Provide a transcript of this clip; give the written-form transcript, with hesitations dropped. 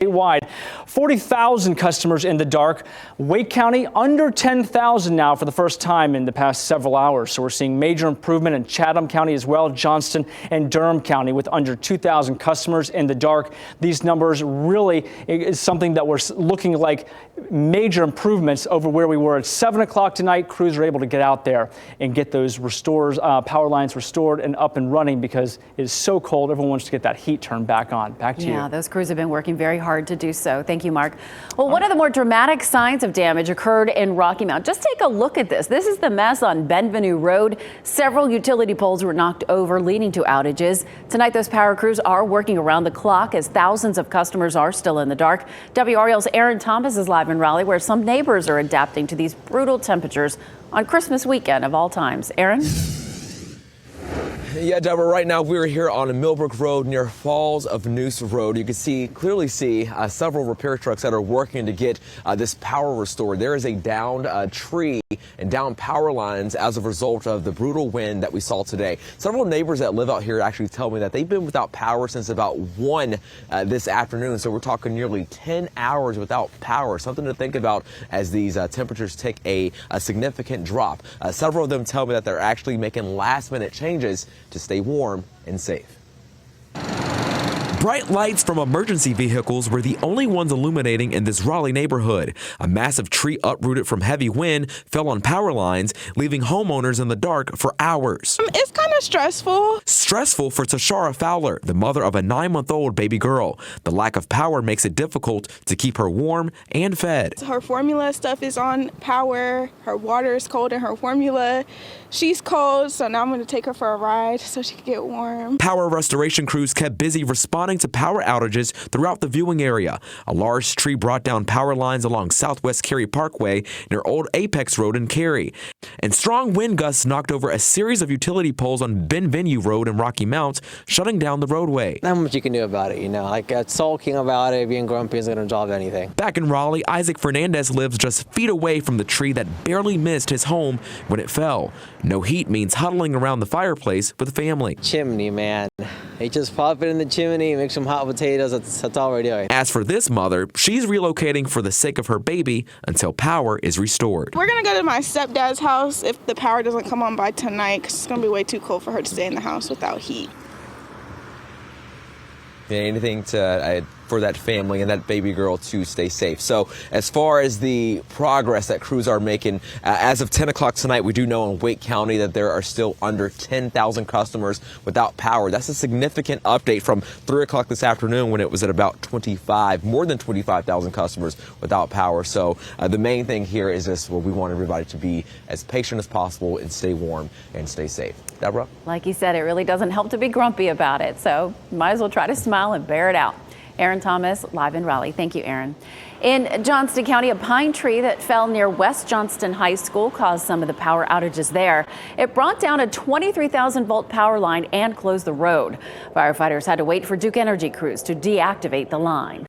statewide. 40,000 customers in the dark. Wake County under 10,000 now for the first time in the past several hours. So we're seeing major improvement in Chatham County as well, Johnston and Durham County with under 2,000 customers in the dark. These numbers really is something that we're looking like major improvements over where we were at 7 o'clock tonight. Crews are able to get out there and get those power lines restored and up and running because it is so cold. Everyone wants to get that heat turned back on. Back to you. Yeah, those crews have been working very hard to do so. Thank you, Mark. Well, one of the more dramatic signs of damage occurred in Rocky Mount. Just take a look at this. This is the mess on Benvenue Road. Several utility poles were knocked over, leading to outages. Tonight, those power crews are working around the clock as thousands of customers are still in the dark. WRAL's Aaron Thomas is live in Raleigh, where some neighbors are adapting to these brutal temperatures on Christmas weekend of all times. Aaron? Yeah, Deborah, right now we're here on Millbrook Road near Falls of Noose Road. You can clearly see several repair trucks that are working to get this power restored. There is a downed tree and downed power lines as a result of the brutal wind that we saw today. Several neighbors that live out here actually tell me that they've been without power since about 1 this afternoon. So we're talking nearly 10 hours without power. Something to think about as these temperatures take a significant drop. Several of them tell me that they're actually making last-minute changes to stay warm and safe. Bright lights from emergency vehicles were the only ones illuminating in this Raleigh neighborhood. A massive tree uprooted from heavy wind fell on power lines, leaving homeowners in the dark for hours. It's kind of stressful. Stressful for Tashara Fowler, the mother of a 9-month-old baby girl. The lack of power makes it difficult to keep her warm and fed. Her formula stuff is on power. Her water is cold in her formula. She's cold, so now I'm going to take her for a ride so she can get warm. Power restoration crews kept busy responding to power outages throughout the viewing area. A large tree brought down power lines along Southwest Cary Parkway near Old Apex Road in Cary. And strong wind gusts knocked over a series of utility poles on Benvenue Road in Rocky Mount, shutting down the roadway. Not much you can do about it, you know. Like sulking about it, being grumpy isn't going to resolve anything. Back in Raleigh, Isaac Fernandez lives just feet away from the tree that barely missed his home when it fell. No heat means huddling around the fireplace with family. Chimney, man. They just pop it in the chimney, make some hot potatoes. That's all we're doing. As for this mother, she's relocating for the sake of her baby until power is restored. We're going to go to my stepdad's house if the power doesn't come on by tonight, because it's going to be way too cold for her to stay in the house without heat. Anything to for that family and that baby girl to stay safe. So as far as the progress that crews are making, as of 10 o'clock tonight, we do know in Wake County that there are still under 10,000 customers without power. That's a significant update from 3 o'clock this afternoon when it was at about more than 25,000 customers without power. So the main thing here is this, well, we want everybody to be as patient as possible and stay warm and stay safe. Deborah? Like you said, it really doesn't help to be grumpy about it. So might as well try to smile and bear it out. Aaron Thomas, live in Raleigh. Thank you, Aaron. In Johnston County, a pine tree that fell near West Johnston High School caused some of the power outages there. It brought down a 23,000-volt power line and closed the road. Firefighters had to wait for Duke Energy crews to deactivate the line.